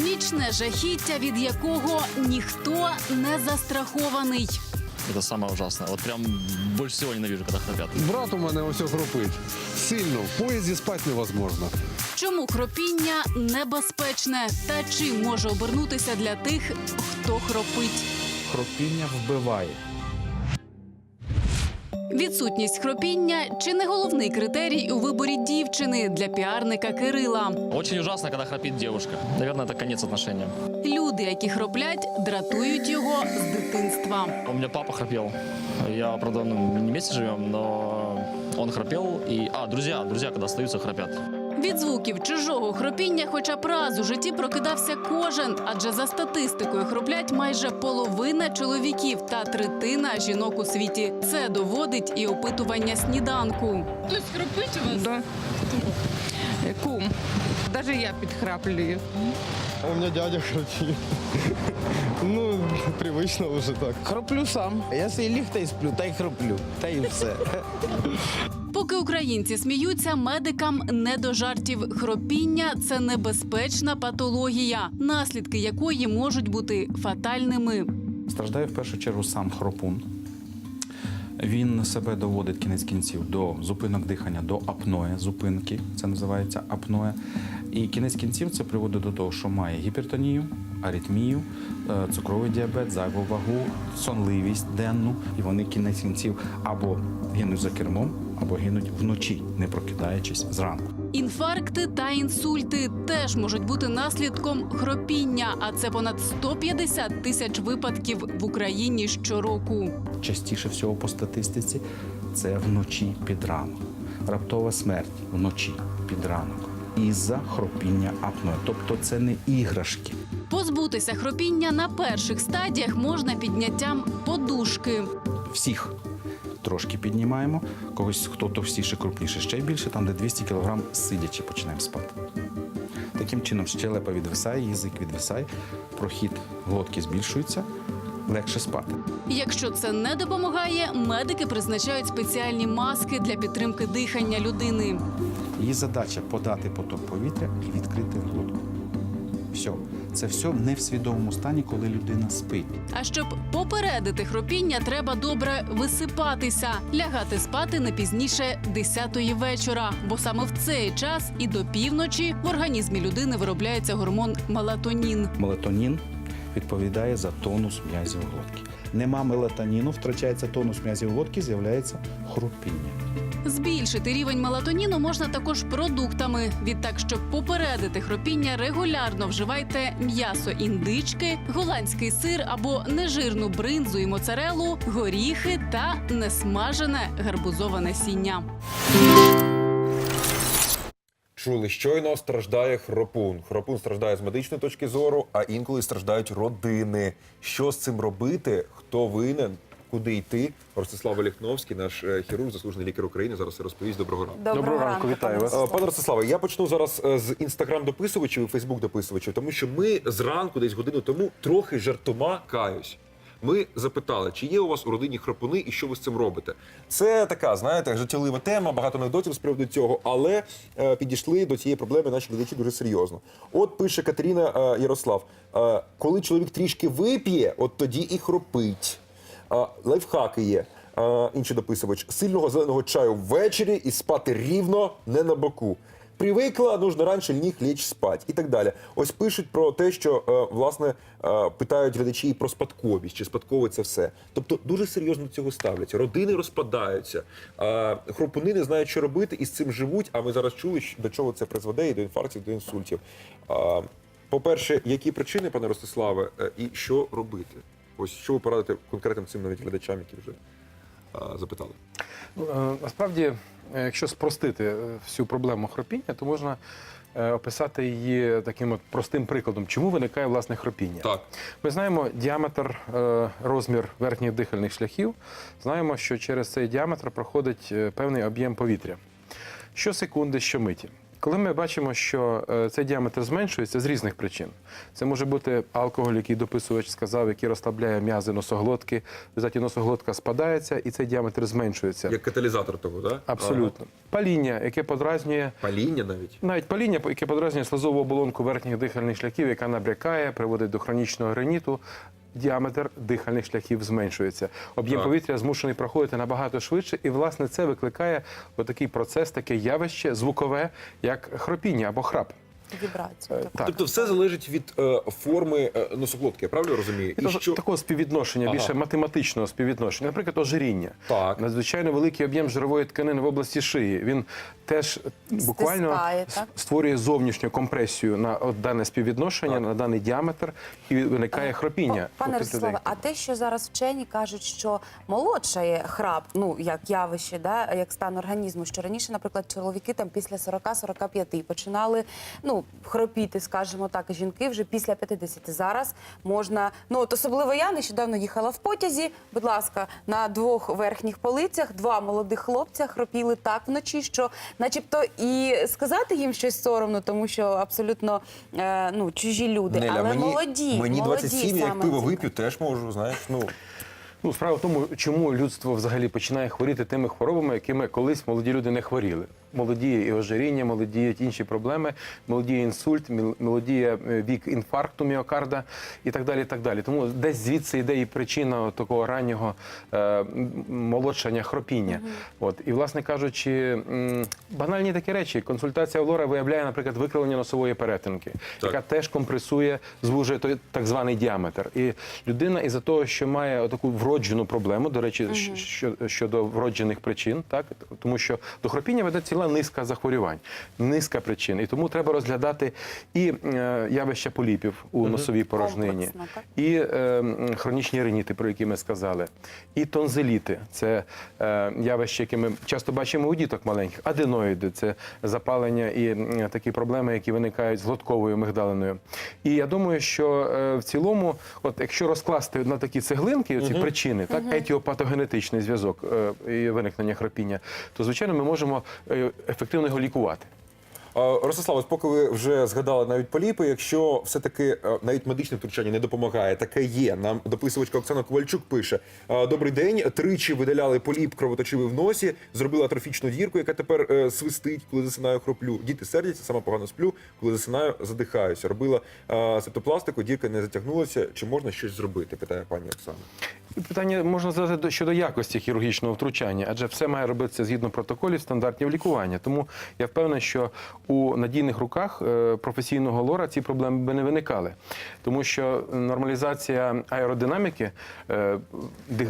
Нічне жахіття, від якого ніхто не застрахований. Это самое ужасное. Вот прям больше всего ненавижу, когда храпят. Брат у мене ось хропить. Сильно. В поїзді спати невозможно. Чому хропіння небезпечне? Та чим може обернутися для тих, хто хропить? Хропіння вбиває. Відсутність хропіння – чи не головний критерій у виборі дівчини для піарника Кирила? Очень ужасно, когда храпит девушка. Наверное, это конец отношениям. Люди, які хроплять, дратують його з дитинства. У меня папа храпел. Я, правда, мы не вместе живем, но он храпел. И... друзья, когда остаются, храпят. Від звуків чужого хропіння хоча б раз у житті прокидався кожен, адже за статистикою хроплять майже половина чоловіків та третина жінок у світі. Це доводить і опитування сніданку. Хтось хропить у вас? Да. Кум. Даже я підхраплюю. У меня дядя храпит. Ну, привычно уже так. Хроплю сам. Я свій ліг та й сплю, та й хроплю. Та й все. Поки українці сміються, медикам не до жартів. Хропіння – це небезпечна патологія, наслідки якої можуть бути фатальними. Страждає в першу чергу сам хропун. Він себе доводить кінець кінців до зупинок дихання, до апноє, зупинки, це називається апноє. І кінець кінців це приводить до того, що має гіпертонію, аритмію, цукровий діабет, зайву вагу, сонливість денну. І вони кінець кінців або гинуть за кермом, або гинуть вночі, не прокидаючись зранку. Інфаркти та інсульти теж можуть бути наслідком хропіння, а це понад 150 тисяч випадків в Україні щороку. Частіше всього по статистиці це вночі під ранок. Раптова смерть вночі під ранок. Із-за хропіння апноє. Тобто це не іграшки. Позбутися хропіння на перших стадіях можна підняттям подушки. Всіх трошки піднімаємо, когось, хто товстіше, крупніше, ще більше, там, де 200 кг, сидячи починаємо спати. Таким чином щелепа відвисає, язик відвисає, прохід глотки збільшується, легше спати. Якщо це не допомагає, медики призначають спеціальні маски для підтримки дихання людини. Її задача – подати поток повітря і відкрити глотку. Все. Це все не в свідомому стані, коли людина спить. А щоб попередити хропіння, треба добре висипатися. Лягати спати не пізніше 10-ї вечора, бо саме в цей час і до півночі в організмі людини виробляється гормон мелатонін. Мелатонін відповідає за тонус м'язів глотки. Нема мелатоніну, втрачається тонус м'язів глотки, з'являється хропіння. Збільшити рівень мелатоніну можна також продуктами. Відтак, щоб попередити хропіння, регулярно вживайте м'ясо індички, голландський сир або нежирну бринзу і моцарелу, горіхи та несмажене гарбузове насіння. Чули, щойно страждає хропун. Хропун страждає з медичної точки зору, а інколи страждають родини. Що з цим робити? Хто винен? Куди йти? Ростислав Оліхновський, наш хірург, заслужений лікар України, зараз розповість. Доброго ранку. Доброго ранку, вітаю вас. Пане Ростиславе, я почну зараз з інстаграм-дописувачів і фейсбук-дописувачів, тому що ми зранку, десь годину тому, трохи жартома, каюсь. Ми запитали, чи є у вас у родині хропуни і що ви з цим робите. Це така, знаєте, життєлива тема, багато анекдотів з приводу цього, але підійшли до цієї проблеми наші глядачі дуже серйозно. От пише Катерина Ярослав, коли чоловік трішки вип'є, от тоді і хропить. Лайфхаки є. Інший дописувач. Сильного зеленого чаю ввечері і спати рівно, не на боку. Привикла, нужно раніше ліг лечь спать і так далі. Ось пишуть про те, що, власне, питають глядачі про спадковість, чи спадкове це все. Тобто дуже серйозно до цього ставляться. Родини розпадаються, хропуни не знають, що робити, і з цим живуть, а ми зараз чули, до чого це призведе, і до інфарктів, до інсультів. По-перше, які причини, пане Ростиславе, і що робити? Ось що ви порадите конкретним цим навіть глядачам, які вже запитали? Насправді, якщо спростити всю проблему хропіння, то можна описати її таким от простим прикладом, чому виникає власне хропіння. Так. Ми знаємо діаметр, розмір верхніх дихальних шляхів, знаємо, що через цей діаметр проходить певний об'єм повітря. Щосекунди, щомиті. Коли ми бачимо, що цей діаметр зменшується з різних причин. Це може бути алкоголь, який дописувач сказав, який розслабляє м'язи носоглотки, в результаті носоглотка спадається і цей діаметр зменшується. Як каталізатор того, так? Абсолютно. Паління, яке подразнює Паління навіть. навіть паління, яке подразнює слизову оболонку верхніх дихальних шляхів, яка набрякає, приводить до хронічного риніту, діаметр дихальних шляхів зменшується. Об'єм Так. повітря змушений проходити набагато швидше, і, власне, це викликає отакий процес, таке явище звукове, як хропіння або храп. Вібрацію. Так. Тобто все залежить від форми носоглотки, я правильно розумію? Такого співвідношення, Ага. більше математичного співвідношення. Наприклад, ожиріння. Так. Надзвичайно великий об'єм жирової тканини в області шиї. Він теж буквально Стискає, так? створює зовнішню компресію на дане співвідношення, на даний діаметр, і виникає хропіння. Пане у Ростиславе, клітинки. а те, що зараз вчені кажуть, що молодшає храп, ну як явище, да, як стан організму, що раніше, наприклад, чоловіки там після 40-45 починали хропіти, скажімо так, і жінки вже після 50. Зараз можна, от особливо я нещодавно їхала в потязі, будь ласка, на 2 верхніх полицях 2 молодих хлопця хропіли так вночі, що начебто і сказати їм щось соромно, тому що абсолютно чужі люди, Неля, але мені, молоді. Мені молоді 27, як саме пиво ці. вип'ю, теж можу, знаєш, Справа в тому, чому людство взагалі починає хворіти тими хворобами, якими колись молоді люди не хворіли. Молодіє і ожиріння, молодіють інші проблеми, молодіє інсульт, молодіє вік інфаркту міокарда і так далі. І так далі. Тому десь звідси йде і причина такого раннього молодшання, хропіння. І, власне кажучи, банальні такі речі. Консультація в лора виявляє, наприклад, викривлення носової перетинки, яка теж компресує, звужує той так званий діаметр. І людина із-за того, що має таку вроджену проблему, до речі, щодо вроджених причин, так, тому що до хропіння веде ціла низка захворювань, низка причин. І тому треба розглядати і явище поліпів у носовій порожнині, Комплексно, так? і хронічні риніти, про які ми сказали, і тонзиліти. Це явище, яке ми часто бачимо у діток маленьких. Аденоїди – це запалення і такі проблеми, які виникають з глотковою мигдалиною. І я думаю, що в цілому, якщо розкласти на такі цеглинки, ці причини, так, етіопатогенетичний зв'язок і виникнення хропіння, то, звичайно, ми можемо ефективно його лікувати. Ростислав, ось поки ви вже згадали навіть поліпи, якщо все-таки навіть медичне втручання не допомагає, таке є. Нам дописувачка Оксана Ковальчук пише: «Добрий день, 3 видаляли поліп кровоточивий в носі, зробили атрофічну дірку, яка тепер свистить, коли засинаю, хроплю. Діти сердяться, сама погано сплю, коли засинаю, задихаюся. Робила септопластику, дірка не затягнулася. Чи можна щось зробити?» – питає пані Оксана. Питання можна задати щодо якості хірургічного втручання, адже все має робитися згідно протоколів, стандартів лікування. Тому я впевнений, що у надійних руках професійного лора ці проблеми би не виникали. Тому що нормалізація аеродинаміки,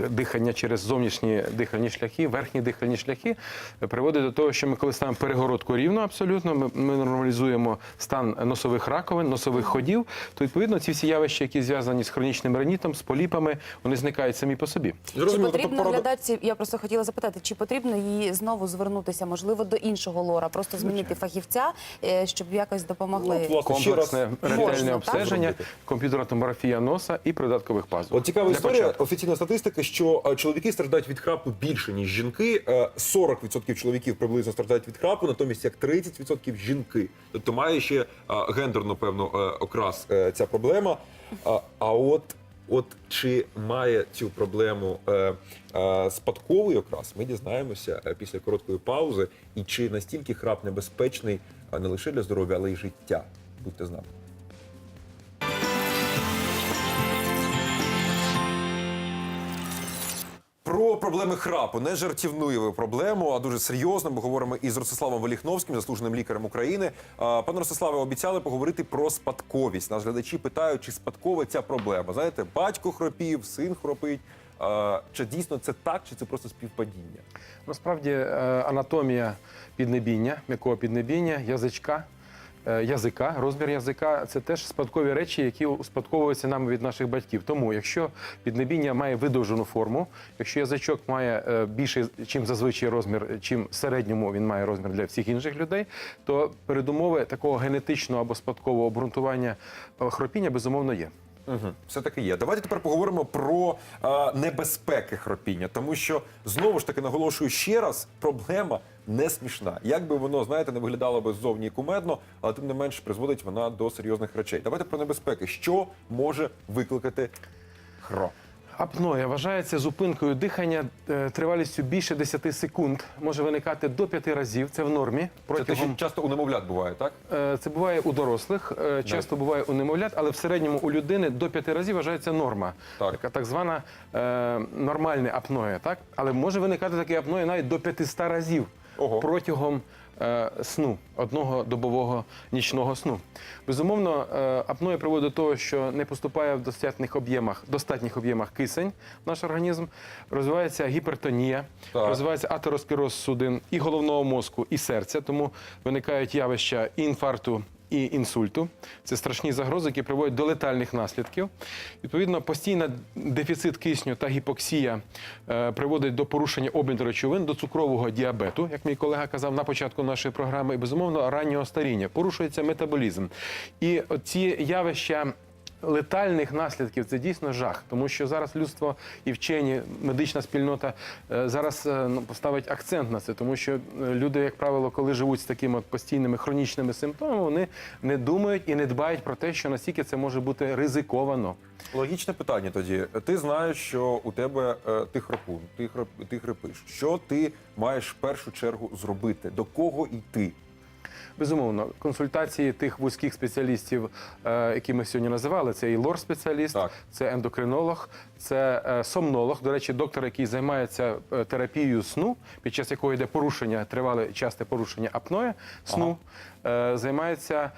дихання через зовнішні дихальні шляхи, верхні дихальні шляхи, приводить до того, що ми коли ставимо перегородку рівно абсолютно, ми нормалізуємо стан носових раковин, носових ходів, то, відповідно, ці всі явища, які зв'язані з хронічним ринітом, з поліпами, вони зникають самі по собі. Чи потрібно глядачці, я просто хотіла запитати, чи потрібно їй знову звернутися, можливо, до іншого лора, просто змінити фахівця, щоб якось допомогли? Комплексне ретельне Можна, обстеження, так? комп'ютерна томографія носа і придаткових пазух. От цікава Для історія, початку. офіційна статистика, що чоловіки страждають від храпу більше, ніж жінки. 40% чоловіків приблизно страждають від храпу, натомість як 30% жінки. Тобто має ще гендерно, певно, окрас ця проблема. От чи має цю проблему спадковий окрас, ми дізнаємося після короткої паузи. І чи настільки храп небезпечний не лише для здоров'я, але й життя. Будьте з нами. Про проблеми храпу. Не жартівну проблему, а дуже серйозно. Ми говоримо із Ростиславом Воліхновським, заслуженим лікарем України. Пане Ростиславе, обіцяли поговорити про спадковість. Нас глядачі питають, чи спадкова ця проблема. Знаєте, батько хропів, син хропить. Чи дійсно це так, чи це просто співпадіння? Насправді анатомія піднебіння, м'якого піднебіння, язика, розмір язика – це теж спадкові речі, які успадковуються нами від наших батьків. Тому, якщо піднебіння має видовжену форму, якщо язичок має більший, чим зазвичай розмір, чим в середньому він має розмір для всіх інших людей, то передумови такого генетичного або спадкового обґрунтування хропіння, безумовно, є. Угу. Все-таки є. Давайте тепер поговоримо про небезпеки хропіння, тому що, знову ж таки, наголошую ще раз, проблема не смішна. Як би воно, знаєте, не виглядало би ззовні і кумедно, але тим не менш призводить вона до серйозних речей. Давайте про небезпеки. Що може викликати хроп? Апноя вважається зупинкою дихання тривалістю більше 10 секунд. Може виникати до 5 разів. Це в нормі. Це те, що часто у немовлят буває, так? Це буває у дорослих, часто буває у немовлят, але в середньому у людини до 5 разів вважається норма. Так. Така так звана нормальна апноя. Так? Але може виникати таке апноя навіть до 500 разів Ого. протягом сну, одного добового нічного сну. Безумовно, апноя приводить до того, що не поступає в достатніх об'ємах кисень в наш організм, розвивається гіпертонія, Так. розвивається атеросклероз судин і головного мозку, і серця, тому виникають явища і інфаркту, і інсульту. Це страшні загрози, які приводять до летальних наслідків. Відповідно, постійний дефіцит кисню та гіпоксія приводить до порушення обміну речовин, до цукрового діабету, як мій колега казав на початку нашої програми, і, безумовно, раннього старіння. Порушується метаболізм. І ці явища летальних наслідків – це дійсно жах, тому що зараз людство і вчені, медична спільнота зараз поставить акцент на це, тому що люди, як правило, коли живуть з такими постійними хронічними симптомами, вони не думають і не дбають про те, що настільки це може бути ризиковано. Логічне питання тоді. Ти знаєш, що у тебе ти храпун, ти хрипиш. Що ти маєш в першу чергу зробити? До кого йти? Безумовно, консультації тих вузьких спеціалістів, які ми сьогодні називали, це і лор-спеціаліст, Так. це ендокринолог, це сомнолог, до речі, доктор, який займається терапією сну, під час якої йде порушення, тривале часте порушення апноя сну, займається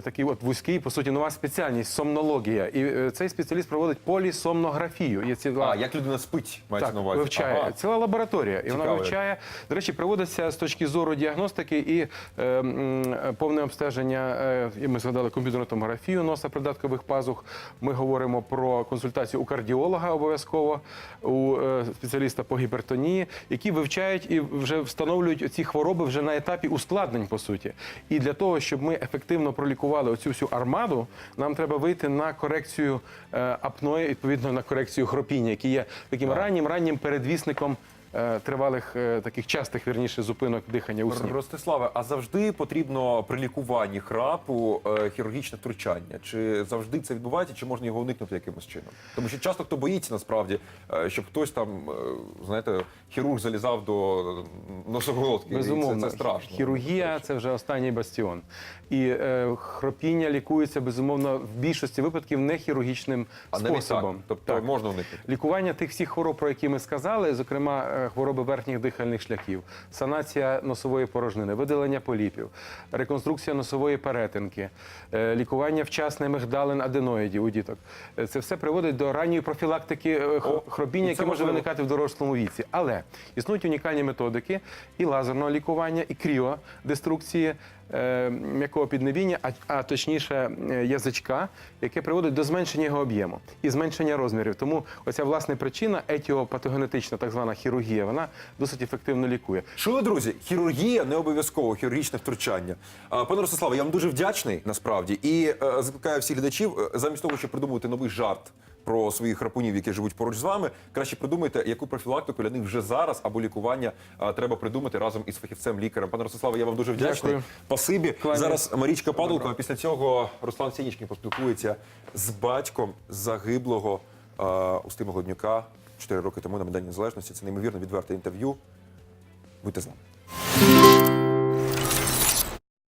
такий от вузький, по суті, нова спеціальність – сомнологія. І цей спеціаліст проводить полісомнографію. Є ціла... Як людина спить, мається Так, на увазі? вивчає. Ага. Ціла лабораторія. І вона Цікаво. вивчає. До речі, проводиться з точки зору діагностики і повне обстеження. І ми згадали комп'ютерну томографію носа придаткових пазух. Ми говоримо про консультацію у кардіолога обов'язково, у спеціаліста по гіпертонії, які вивчають і вже встановлюють ці хвороби вже на етапі ускладнень, по суті. І для того, щоб ми ефективно пролікували оцю всю армаду, нам треба вийти на корекцію апної, відповідно на корекцію хропіння, які є таким раннім передвісником тривалих, таких частих, вірніше, зупинок дихання у сні. Ростиславе, а завжди потрібно при лікуванні храпу хірургічне втручання? Чи завжди це відбувається, чи можна його уникнути якимось чином? Тому що часто хто боїться, насправді, щоб хтось там, знаєте, хірург залізав до носоглотки. Безумовно, Це страшно. хірургія – це вже останній бастіон. І хропіння лікується, безумовно, в більшості випадків не хірургічним А навіть способом. так? Тобто можна уникнути? Лікування тих всіх хвороб, про які ми сказали, зокрема хвороби верхніх дихальних шляхів, санація носової порожнини, видалення поліпів, реконструкція носової перетинки, лікування вчасне мигдалин аденоїдів у діток. Це все приводить до ранньої профілактики хропіння, яке може виникати в дорослому віці. Але існують унікальні методики і лазерного лікування, і кріодеструкції м'якого піднебіння, а точніше язичка, яке приводить до зменшення його об'єму і зменшення розмірів. Тому оця, власне, причина, етіопатогенетична так звана хірургія, вона досить ефективно лікує. Чули, друзі, хірургія не обов'язково, хірургічне втручання. Пане Ростиславе, я вам дуже вдячний, насправді, і закликаю всіх глядачів, замість того, щоб придумувати новий жарт про своїх храпунів, які живуть поруч з вами, краще придумайте, яку профілактику для них вже зараз або лікування треба придумати разом із фахівцем-лікарем. Пане Ростиславе, я вам дуже вдячний. Дякую. Спасибі. Кланяюсь. Зараз Марічка Падалко, а після цього Руслан Сєнічкін поспілкується з батьком загиблого Устима Гладнюка 4 роки тому на Майдані Незалежності. Це неймовірно відверте інтерв'ю. Будьте з нами.